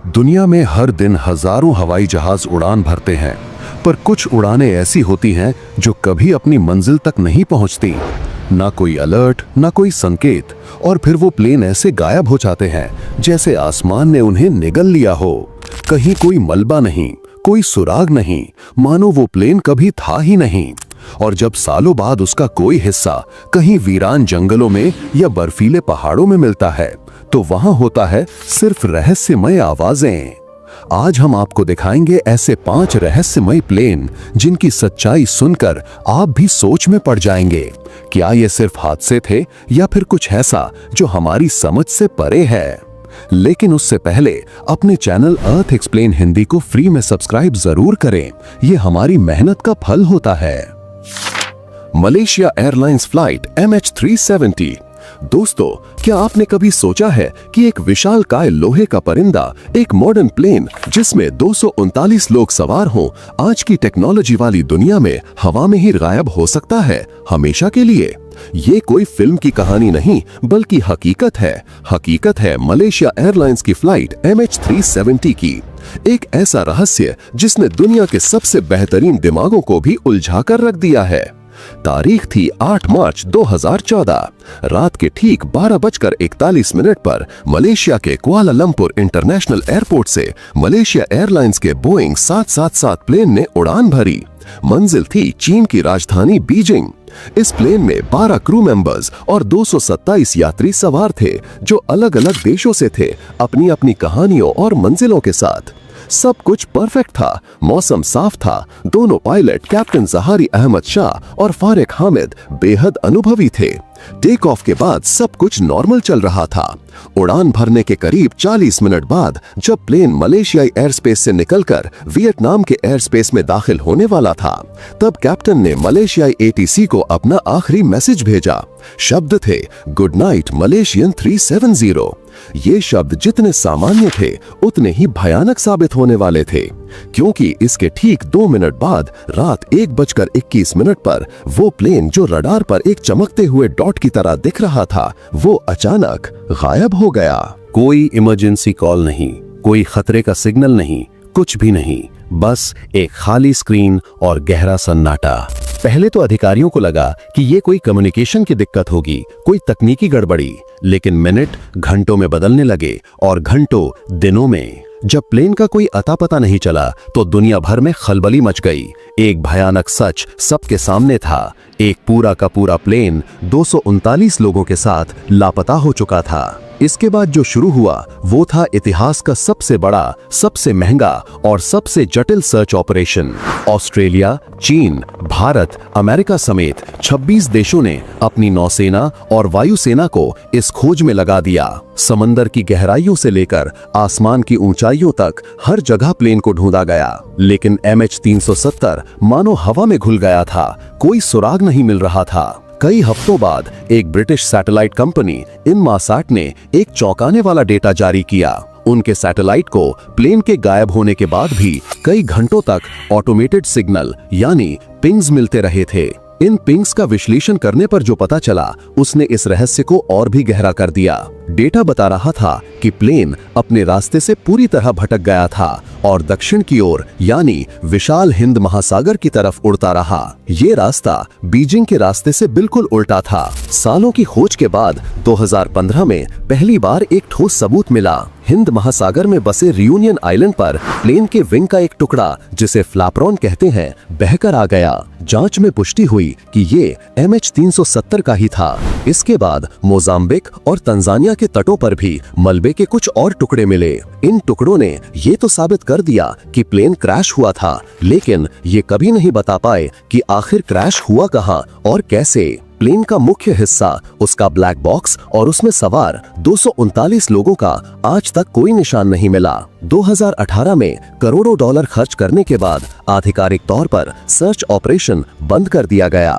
दुनिया में हर दिन हजारों हवाई जहाज उड़ान भरते हैं, पर कुछ उड़ानें ऐसी होती हैं जो कभी अपनी मंजिल तक नहीं पहुंचती। ना कोई अलर्ट, ना कोई संकेत, और फिर वो प्लेन ऐसे गायब हो जाते हैं जैसे आसमान ने उन्हें निगल लिया हो। कहीं कोई मलबा नहीं, कोई सुराग नहीं, मानो वो प्लेन कभी था ही नहीं। और जब सालों बाद उसका कोई हिस्सा कहीं वीरान जंगलों में या बर्फीले पहाड़ों में मिलता है, तो वहां होता है सिर्फ रहस्यमय आवाजें। आज हम आपको दिखाएंगे ऐसे 5 रहस्यमय प्लेन जिनकी सच्चाई सुनकर आप भी सोच में पड़ जाएंगे। क्या ये सिर्फ हादसे थे या फिर कुछ ऐसा जो हमारी समझ से परे है? लेकिन उससे पहले अपने चैनल अर्थ एक्सप्लेन हिंदी को फ्री में सब्सक्राइब जरूर करें, ये हमारी मेहनत का फल होता है। Malaysia airlines flight MH370। दोस्तों, क्या आपने कभी सोचा है कि एक विशालकाय लोहे का परिंदा, एक मॉडर्न प्लेन जिसमें 239 लोग सवार हों, आज की टेक्नोलॉजी वाली दुनिया में हवा में ही गायब हो सकता है हमेशा के लिए? ये कोई फिल्म की कहानी नहीं, बल्कि हकीकत है मलेशिया एयरलाइंस की फ्लाइट MH370 की। एक ऐसा रहस्य जिसने दुनिया के सबसे बेहतरीन दिमागों को भी उलझा कर रख दिया है। तारीख थी 8 मार्च 2014। रात के ठीक 12:41 पर मलेशिया के कुआलालंपुर इंटरनेशनल एयरपोर्ट से मलेशिया एयरलाइंस के बोइंग 777 प्लेन ने उड़ान भरी। मंजिल थी चीन की राजधानी बीजिंग। इस प्लेन में 12 क्रू मेंबर्स और 227 यात्री सवार थे, जो अलग अलग देशों से थे, अपनी अपनी कहानियों और मंजिलों के साथ। सब कुछ परफेक्ट था, मौसम साफ था, दोनों पायलट कैप्टन जहारी अहमद शाह और फारिक हामिद बेहद अनुभवी थे। टेक ऑफ के बाद सब कुछ नॉर्मल चल रहा था। उड़ान भरने के करीब 40 मिनट बाद जब प्लेन मलेशियाई एयर स्पेस से निकलकर वियतनाम के एयर स्पेस में दाखिल होने वाला था, तब कैप्टन ने मलेशियाई ATC को अपना आखिरी मैसेज भेजा। शब्द थे, गुड नाइट मलेशियन 370। ये शब्द जितने सामान्य थे उतने ही भयानक साबित होने वाले थे, क्योंकि इसके ठीक 2 मिनट बाद रात 1:21 पर वो प्लेन जो रडार पर एक चमकते हुए डॉट की तरह दिख रहा था, वो अचानक गायब हो गया। कोई इमरजेंसी कॉल नहीं, कोई खतरे का सिग्नल नहीं, कुछ भी नहीं, बस एक खाली स्क्रीन और गहरा सन्नाटा। पहले तो अधिकारियों को लगा कि ये कोई कम्युनिकेशन की दिक्कत होगी, कोई तकनीकी गड़बड़ी, लेकिन मिनट घंटों में बदलने लगे और घंटों दिनों में। जब प्लेन का कोई अता पता नहीं चला तो दुनिया भर में खलबली मच गई। एक भयानक सच सबके सामने था, एक पूरा का पूरा प्लेन 239 लोगों के साथ लापता हो चुका था। इसके बाद जो शुरू हुआ वो था इतिहास का सबसे बड़ा, सबसे महंगा और सबसे जटिल सर्च ऑपरेशन। ऑस्ट्रेलिया, चीन, भारत, अमेरिका समेत 26 देशों ने अपनी नौसेना और वायुसेना को इस खोज में लगा दिया। समंदर की गहराइयों से लेकर आसमान की ऊंचाइयों तक हर जगह प्लेन को ढूंढा गया, लेकिन MH370 मानो हवा में घुल गया था। कोई सुराग नहीं मिल रहा था। कई हफ्तों बाद एक ब्रिटिश सैटेलाइट कंपनी इनमासाट ने एक चौंकाने वाला डेटा जारी किया। उनके सैटेलाइट को प्लेन के गायब होने के बाद भी कई घंटों तक ऑटोमेटेड सिग्नल यानी पिंग्स मिलते रहे थे। इन पिंग्स का विश्लेषण करने पर जो पता चला, उसने इस रहस्य को और भी गहरा कर दिया। डेटा बता रहा था कि प्लेन अपने रास्ते से पूरी तरह भटक गया था और दक्षिण की ओर यानी विशाल हिंद महासागर की तरफ उड़ता रहा। ये रास्ता बीजिंग के रास्ते से बिल्कुल उल्टा था। सालों की खोज के बाद 2015 में पहली बार एक ठोस सबूत मिला। हिंद महासागर में बसे रियूनियन आइलैंड पर प्लेन के विंग का एक टुकड़ा, जिसे फ्लैपरॉन कहते हैं, बहकर आ गया। जांच में पुष्टि हुई कि ये MH370 का ही था। इसके बाद मोजाम्बिक और तंजानिया के तटों पर भी मलबे के कुछ और टुकड़े मिले। इन टुकड़ों ने ये तो साबित कर दिया कि प्लेन क्रैश हुआ था, लेकिन ये कभी नहीं बता पाए कि आखिर क्रैश हुआ कहां और कैसे। प्लेन का मुख्य हिस्सा, उसका ब्लैक बॉक्स और उसमें सवार 239 लोगों का आज तक कोई निशान नहीं मिला। 2018 में करोड़ों डॉलर खर्च करने के बाद आधिकारिक तौर पर सर्च ऑपरेशन बंद कर दिया गया।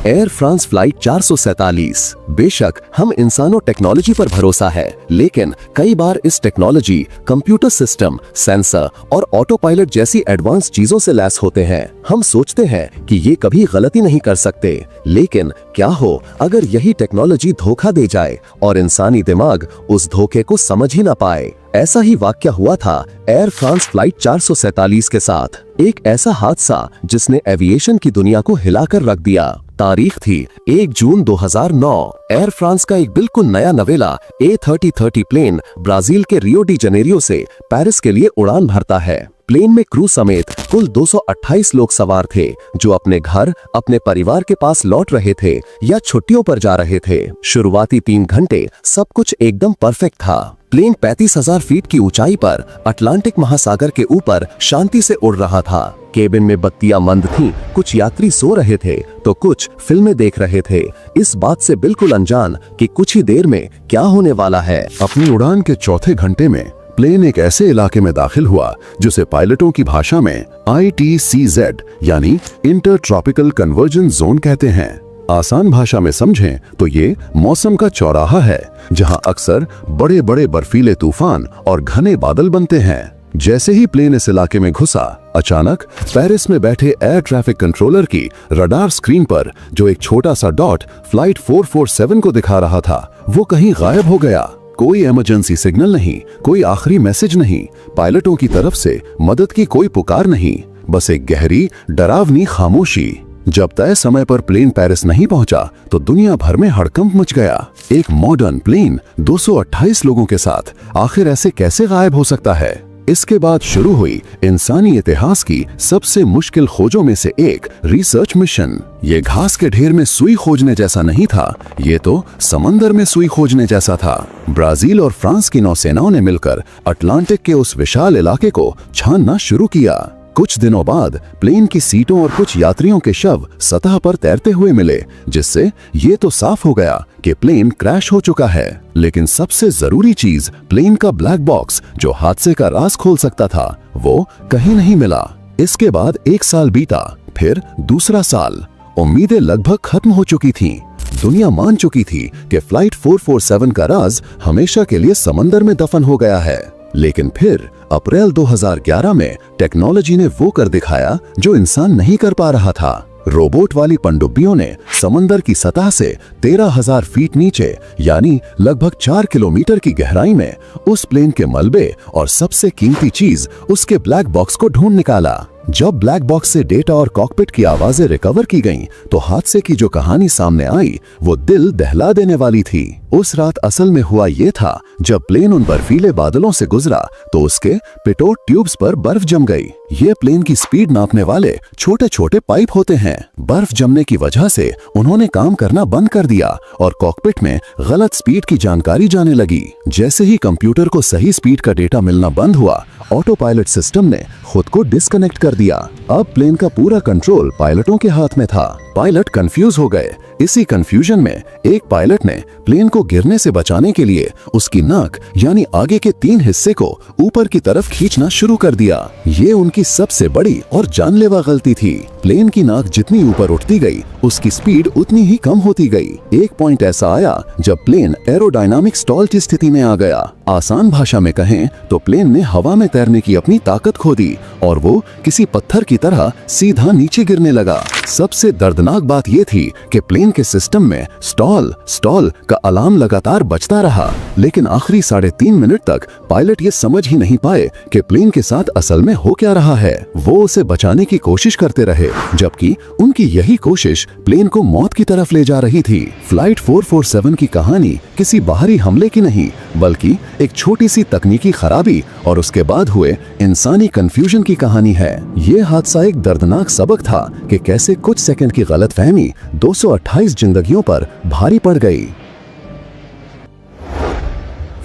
Air France flight 447। बेशक हम इंसानों टेक्नोलॉजी पर भरोसा है, लेकिन कई बार इस टेक्नोलॉजी कंप्यूटर सिस्टम, सेंसर और ऑटो पायलट जैसी एडवांस चीजों से लैस होते हैं। हम सोचते हैं कि ये कभी गलती नहीं कर सकते, लेकिन क्या हो अगर यही टेक्नोलॉजी धोखा दे जाए और इंसानी दिमाग उस धोखे को समझ ही ना पाए। ऐसा ही वाक्य हुआ था एयर फ्रांस फ्लाइट 447 के साथ। एक ऐसा हादसा जिसने एविएशन की दुनिया को हिलाकर रख दिया। तारीख थी 1 जून 2009। एयर फ्रांस का एक बिल्कुल नया नवेला A330 प्लेन ब्राजील के रियो डी जनेरियो से पेरिस के लिए उड़ान भरता है। प्लेन में क्रू समेत कुल 228 लोग सवार थे, जो अपने घर, अपने परिवार के पास लौट रहे थे या छुट्टियों पर जा रहे थे। शुरुआती 3 घंटे सब कुछ एकदम परफेक्ट था। प्लेन 35,000 फीट की ऊंचाई पर अटलांटिक महासागर के ऊपर शांति से उड़ रहा था। केबिन में बत्तियां मंद थीं, कुछ यात्री सो रहे थे तो कुछ फिल्में देख रहे थे, इस बात से बिल्कुल अनजान कि कुछ ही देर में क्या होने वाला है। अपनी उड़ान के चौथे घंटे में प्लेन एक ऐसे इलाके में दाखिल हुआ जिसे पायलटों की भाषा में ITCZ यानी इंटर ट्रॉपिकल कन्वर्जेंस जोन कहते हैं। आसान भाषा में समझें तो ये मौसम का चौराहा है, जहां अक्सर बड़े बड़े बर्फीले तूफान और घने बादल बनते हैं। जैसे ही प्लेन इस इलाके में घुसा, अचानक पेरिस में बैठे एयर ट्रैफिक कंट्रोलर की रडार स्क्रीन पर जो एक छोटा सा डॉट फ्लाइट 447 को दिखा रहा था, वो कहीं गायब हो गया। कोई इमरजेंसी सिग्नल नहीं, कोई आखिरी मैसेज नहीं, पायलटों की तरफ से मदद की कोई पुकार नहीं, बस एक गहरी डरावनी खामोशी। जब तय समय पर प्लेन पेरिस नहीं पहुंचा तो दुनिया भर में हड़कंप मच गया। एक मॉडर्न प्लेन 228 लोगों के साथ आखिर ऐसे कैसे गायब हो सकता है? इसके बाद शुरू हुई इंसानी इतिहास की सबसे मुश्किल खोजों में से एक, रिसर्च मिशन। ये घास के ढेर में सुई खोजने जैसा नहीं था, ये तो समंदर में सुई खोजने जैसा था। ब्राजील और फ्रांस की नौसेनाओं ने मिलकर अटलांटिक के उस विशाल इलाके को छानना शुरू किया। कुछ दिनों बाद प्लेन की सीटों और कुछ यात्रियों के शव सतह पर तैरते हुए मिले, जिससे ये तो साफ हो गया कि प्लेन क्रैश हो चुका है। लेकिन सबसे जरूरी चीज, प्लेन का ब्लैक बॉक्स जो हादसे का राज खोल सकता था, वो कहीं नहीं मिला। इसके बाद 1 साल बीता, फिर दूसरा साल। उम्मीदें लगभग खत्म हो चुकी थीं। दुनिया मान चुकी थी कि फ्लाइट 447 का राज हमेशा के लिए समंदर में दफन हो गया है। लेकिन फिर अप्रैल 2011 में टेक्नोलॉजी ने वो कर दिखाया जो इंसान नहीं कर पा रहा था। रोबोट वाली पनडुब्बियों ने समंदर की सतह से 13,000 फीट नीचे, यानी लगभग 4 किलोमीटर की गहराई में, उस प्लेन के मलबे और सबसे कीमती चीज, उसके ब्लैक बॉक्स को ढूंढ निकाला। जब ब्लैक बॉक्स से डेटा और कॉकपिट की आवाजें रिकवर की गईं, तो हादसे की जो कहानी सामने आई वो दिल दहला देने वाली थी। उस रात असल में हुआ ये था, जब प्लेन उन बर्फीले बादलों से गुजरा तो उसके पिटोट ट्यूब्स पर बर्फ जम गई। ये प्लेन की स्पीड नापने वाले छोटे छोटे पाइप होते हैं। बर्फ जमने की वजह से उन्होंने काम करना बंद कर दिया और कॉकपिट में गलत स्पीड की जानकारी जाने लगी। जैसे ही कंप्यूटर को सही स्पीड का डेटा मिलना बंद हुआ, ऑटो पायलट सिस्टम ने खुद को डिस्कनेक्ट कर दिया। अब प्लेन का पूरा कंट्रोल पायलटों के हाथ में था। पायलट कंफ्यूज हो गए। इसी कंफ्यूजन में एक पायलट ने प्लेन को गिरने से बचाने के लिए उसकी नाक यानी आगे के 3 हिस्से को ऊपर की तरफ खींचना शुरू कर दिया। ये उनकी सबसे बड़ी और जानलेवा गलती थी। प्लेन की नाक जितनी ऊपर उठती गई, उसकी स्पीड उतनी ही कम होती गई। एक पॉइंट ऐसा आया जब प्लेन एरोडायनामिक स्टॉल की स्थिति में आ गया। आसान भाषा में कहें तो प्लेन ने हवा में तैरने की अपनी ताकत खो दी और वो किसी पत्थर की तरह सीधा नीचे गिरने लगा। सबसे दर्दनाक बात यह थी कि प्लेन के सिस्टम में स्टॉल का अलार्म लगातार बजता रहा, लेकिन आखिरी 3.5 मिनट तक पायलट ये समझ ही नहीं पाए कि प्लेन के साथ असल में हो क्या रहा है। वो उसे बचाने की कोशिश करते रहे, जबकि उनकी यही कोशिश प्लेन को मौत की तरफ ले जा रही थी। फ्लाइट 447 की कहानी किसी बाहरी हमले की नहीं, बल्कि एक छोटी सी तकनीकी खराबी और उसके बाद हुए इंसानी कंफ्यूजन की कहानी है। ये हादसा एक दर्दनाक सबक था कि कैसे कुछ सेकंड की गलतफहमी 228 जिंदगियों पर भारी पड़ गई।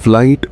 फ्लाइट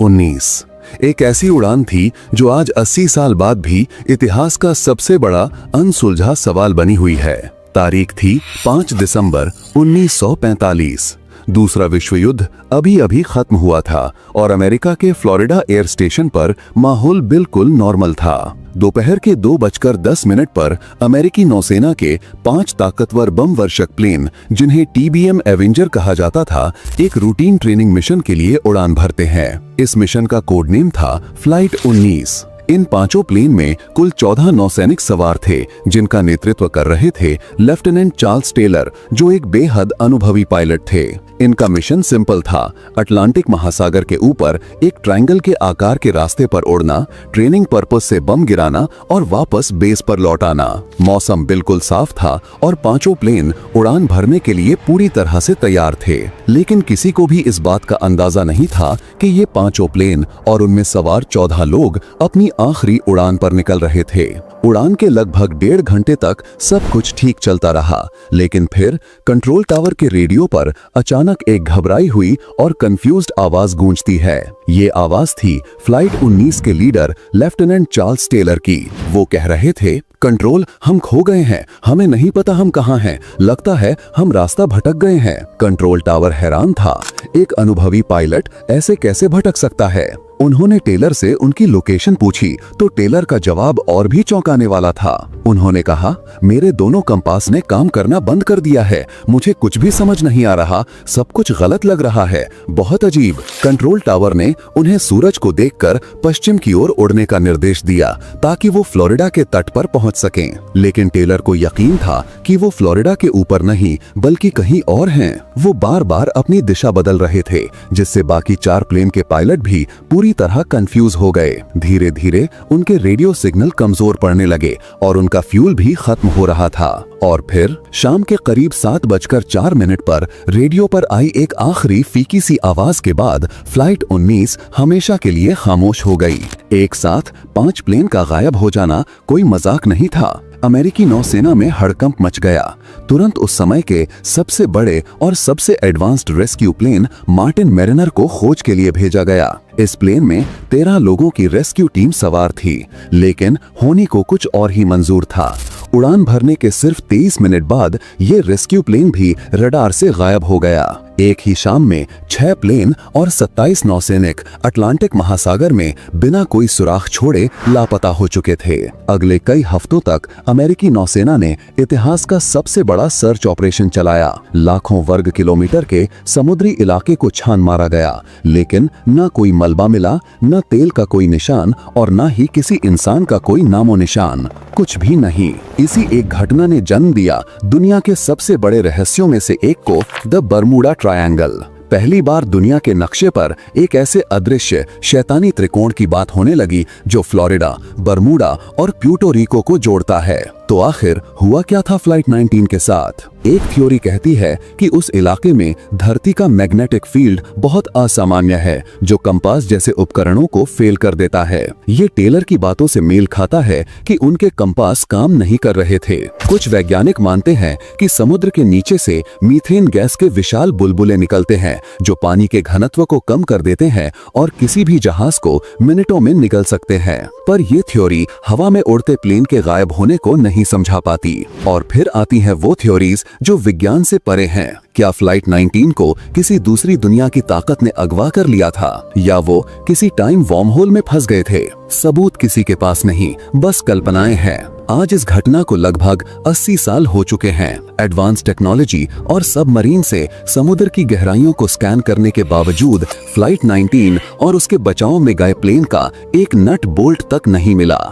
19 एक ऐसी उड़ान थी जो आज 80 साल बाद भी इतिहास का सबसे बड़ा अनसुलझा सवाल बनी हुई है। तारीख थी 5 दिसंबर 1945। दूसरा विश्व युद्ध अभी अभी खत्म हुआ था और अमेरिका के फ्लोरिडा एयर स्टेशन पर माहौल बिल्कुल नॉर्मल था। दोपहर के 2:10 पर अमेरिकी नौसेना के 5 ताकतवर बम वर्षक प्लेन, जिन्हें TBM एवेंजर कहा जाता था, एक रूटीन ट्रेनिंग मिशन के लिए उड़ान भरते हैं। इस मिशन का कोड नेम था फ्लाइट 19। इन 5 प्लेन में कुल 14 नौसैनिक सवार थे, जिनका नेतृत्व कर रहे थे लेफ्टिनेंट चार्ल्स टेलर, जो एक बेहद अनुभवी पायलट थे। इनका मिशन सिंपल था, अटलांटिक महासागर के ऊपर एक ट्रायंगल के आकार के रास्ते पर उड़ना, ट्रेनिंग पर्पस से बम गिराना और वापस बेस पर लौट आना। मौसम बिल्कुल साफ था और 5 प्लेन उड़ान भरने के लिए पूरी तरह से तैयार थे। लेकिन किसी को भी इस बात का अंदाजा नहीं था कि ये 5 प्लेन और उनमें सवार 14 लोग अपनी आखिरी उड़ान पर निकल रहे थे। उड़ान के लगभग 1.5 घंटे तक सब कुछ ठीक चलता रहा, लेकिन फिर कंट्रोल टावर के रेडियो पर अचानक एक घबराई हुई और कंफ्यूज्ड आवाज गूंजती है। ये आवाज थी फ्लाइट 19 के लीडर लेफ्टिनेंट चार्ल्स टेलर की। वो कह रहे थे, कंट्रोल, हम खो गए हैं, हमें नहीं पता हम कहां हैं, लगता है हम रास्ता भटक गए हैं। कंट्रोल टावर हैरान था, एक अनुभवी पायलट ऐसे कैसे भटक सकता है। उन्होंने टेलर से उनकी लोकेशन पूछी तो टेलर का जवाब और भी चौंकाने वाला था। उन्होंने कहा, मेरे दोनों कंपास ने काम करना बंद कर दिया है, मुझे कुछ भी समझ नहीं आ रहा, सब कुछ गलत लग रहा है, बहुत अजीब। कंट्रोल टावर ने उन्हें सूरज को देखकर पश्चिम की ओर उड़ने का निर्देश दिया ताकि वो फ्लोरिडा के तट पर पहुंच सकें। लेकिन टेलर को यकीन था कि वो फ्लोरिडा के ऊपर नहीं बल्कि कहीं और हैं। वो बार बार अपनी दिशा बदल रहे थे, जिससे बाकी 4 प्लेन के पायलट भी पूरी तरह कंफ्यूज हो गए। धीरे धीरे उनके रेडियो सिग्नल कमजोर पड़ने लगे और उनका फ्यूल भी खत्म हो रहा था। और फिर शाम के करीब 7:04 पर रेडियो पर आई एक आखिरी फीकी सी आवाज के बाद फ्लाइट 19 हमेशा के लिए खामोश हो गई। एक साथ 5 प्लेन का गायब हो जाना कोई मजाक नहीं था। अमेरिकी नौसेना में हड़कंप मच गया। तुरंत उस समय के सबसे बड़े और सबसे advanced rescue plane Martin Mariner को खोज के लिए भेजा गया। इस प्लेन में 13 लोगों की रेस्क्यू टीम सवार थी, लेकिन होनी को कुछ और ही मंजूर था। उड़ान भरने के सिर्फ 23 मिनट बाद ये रेस्क्यू प्लेन भी रडार से गायब हो गया। एक ही शाम में 6 प्लेन और 27 नौसैनिक अटलांटिक महासागर में बिना कोई सुराग छोड़े लापता हो चुके थे। अगले कई हफ्तों तक अमेरिकी नौसेना ने इतिहास का सबसे बड़ा सर्च ऑपरेशन चलाया। लाखों वर्ग किलोमीटर के समुद्री इलाके को छान मारा गया, लेकिन न कोई मलबा मिला, न तेल का कोई निशान और न ही किसी इंसान का कोई नामो निशान, कुछ भी नहीं। इसी एक घटना ने जन्म दिया दुनिया के सबसे बड़े रहस्यों में से एक को, द बर्मुडा ट्रायंगल। पहली बार दुनिया के नक्शे पर एक ऐसे अदृश्य शैतानी त्रिकोण की बात होने लगी जो फ्लोरिडा, बर्मुडा और प्यूर्टो रिको को जोड़ता है। तो आखिर हुआ क्या था फ्लाइट 19 के साथ? एक थ्योरी कहती है कि उस इलाके में धरती का मैग्नेटिक फील्ड बहुत असामान्य है, जो कंपास जैसे उपकरणों को फेल कर देता है। ये टेलर की बातों से मेल खाता है कि उनके कंपास काम नहीं कर रहे थे। कुछ वैज्ञानिक मानते हैं कि समुद्र के नीचे से मीथेन गैस के विशाल बुलबुले निकलते हैं, जो पानी के घनत्व को कम कर देते हैं और किसी भी जहाज को मिनटों में निगल सकते हैं। पर यह थ्योरी हवा में उड़ते प्लेन के गायब होने को नहीं समझा पाती। और फिर आती हैं वो थ्योरीज जो विज्ञान से परे हैं। क्या फ्लाइट 19 को किसी दूसरी दुनिया की ताकत ने अगवा कर लिया था, या वो किसी टाइम वॉर्म होल में फंस गए थे? सबूत किसी के पास नहीं, बस कल्पनाएं हैं। आज इस घटना को लगभग 80 साल हो चुके हैं। एडवांस टेक्नोलॉजी और सबमरीन से समुद्र की गहराइयों को स्कैन करने के बावजूद फ्लाइट 19 और उसके बचाव में गए प्लेन का एक नट बोल्ट तक नहीं मिला।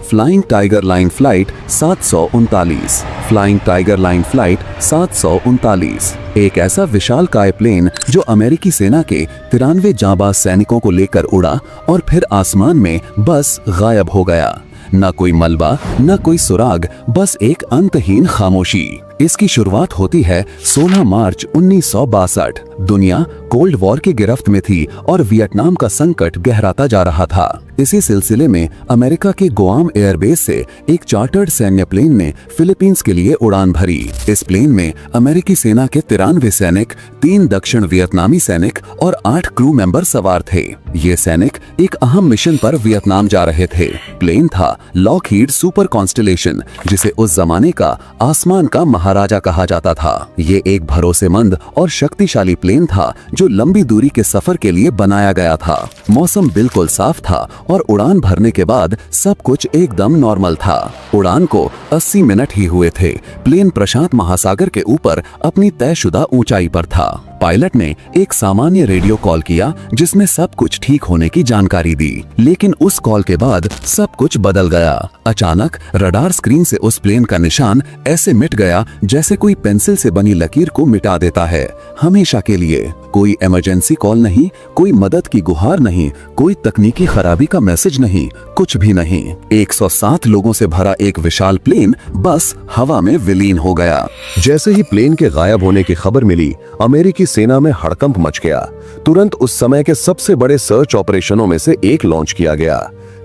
Flying tiger line flight 739। Flying tiger line flight 739 एक ऐसा विशालकाय प्लेन जो अमेरिकी सेना के 93 जांबाज सैनिकों को लेकर उड़ा और फिर आसमान में बस गायब हो गया। न कोई मलबा, न कोई सुराग, बस एक अंतहीन खामोशी। इसकी शुरुआत होती है 16 मार्च 1962। दुनिया कोल्ड वॉर की गिरफ्त में थी और वियतनाम का संकट गहराता जा रहा था। इसी सिलसिले में अमेरिका के गुआम एयरबेस से एक चार्टर्ड सैन्य प्लेन ने फिलीपींस के लिए उड़ान भरी। इस प्लेन में अमेरिकी सेना के 93 सैनिक, 3 दक्षिण वियतनामी सैनिक और 8 क्रू मेंबर सवार थे। ये सैनिक एक अहम मिशन पर वियतनाम जा रहे थे। प्लेन था लॉकहीड सुपर कॉन्स्टेलेशन, जिसे उस जमाने का आसमान का महाराजा कहा जाता था। ये एक भरोसेमंद और शक्तिशाली प्लेन था जो लंबी दूरी के सफर के लिए बनाया गया था। मौसम बिल्कुल साफ था और उड़ान भरने के बाद सब कुछ एकदम नॉर्मल था। उड़ान को 80 मिनट ही हुए थे। प्लेन प्रशांत महासागर के ऊपर अपनी तयशुदा ऊंचाई पर था। पायलट ने एक सामान्य रेडियो कॉल किया जिसमें सब कुछ ठीक होने की जानकारी दी, लेकिन उस कॉल के बाद सब कुछ बदल गया। अचानक रडार स्क्रीन से उस प्लेन का निशान ऐसे मिट गया जैसे कोई पेंसिल से बनी लकीर को मिटा देता है, हमेशा के लिए। कोई इमरजेंसी कॉल नहीं, कोई मदद की गुहार नहीं, कोई तकनीकी खराबी का मैसेज नहीं, कुछ भी नहीं। 107 लोगों से भरा एक विशाल प्लेन बस हवा में विलीन हो गया। जैसे ही प्लेन के गायब होने की खबर मिली, अमेरिकी सेना में हड़कंप मच गया। तुरंत उस समय के सबसे बड़े सर्च ऑपरेशनों में से एक लॉन्च किया गया।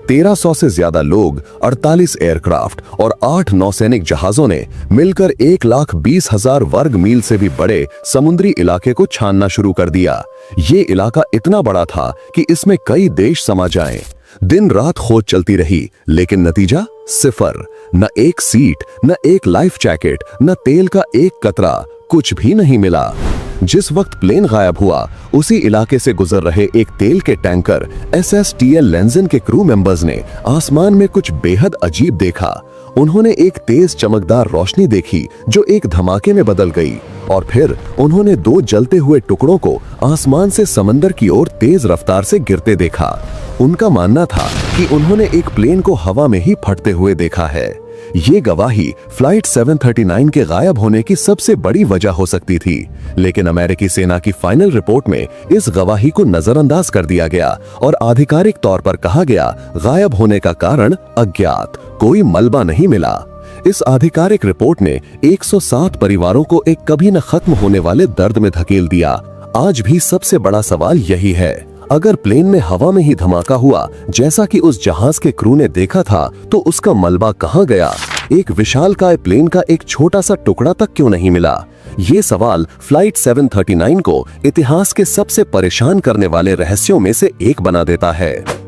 1300 से ज्यादा लोग, 48 एयरक्राफ्ट और 8 नौसैनिक जहाजों ने मिलकर 1,20,000 वर्ग मील से भी बड़े समुद्री इलाके को छानना शुरू कर दिया। ये इलाका इतना बड़ा था कि इसमें कई देश समा जाएं। दिन रात खोज चलती रही, लेकिन नतीजा सिफर। न एक सीट, न एक लाइफ जैकेट, न तेल का एक कतरा, कुछ भी नहीं मिला। जिस वक्त प्लेन गायब हुआ, उसी इलाके से गुजर रहे एक तेल के टैंकर SSTL लेंजन के क्रू मेंबर्स ने आसमान में कुछ बेहद अजीब देखा। उन्होंने एक तेज चमकदार रोशनी देखी जो एक धमाके में बदल गई, और फिर उन्होंने 2 जलते हुए टुकड़ों को आसमान से समंदर की ओर तेज रफ्तार से गिरते देखा। उनका मानना था कि उन्होंने एक प्लेन को हवा में ही फटते हुए देखा है। ये गवाही फ्लाइट 739 के गायब होने की सबसे बड़ी वजह हो सकती थी, लेकिन अमेरिकी सेना की फाइनल रिपोर्ट में इस गवाही को नजरअंदाज कर दिया गया और आधिकारिक तौर पर कहा गया, गायब होने का कारण अज्ञात, कोई मलबा नहीं मिला। इस आधिकारिक रिपोर्ट ने 107 परिवारों को एक कभी न खत्म होने वाले दर्द में धकेल दिया। आज भी सबसे बड़ा सवाल यही है, अगर प्लेन में हवा में ही धमाका हुआ जैसा कि उस जहाज के क्रू ने देखा था, तो उसका मलबा कहां गया? एक विशालकाय प्लेन का एक छोटा सा टुकड़ा तक क्यों नहीं मिला? ये सवाल फ्लाइट 739 को इतिहास के सबसे परेशान करने वाले रहस्यों में से एक बना देता है।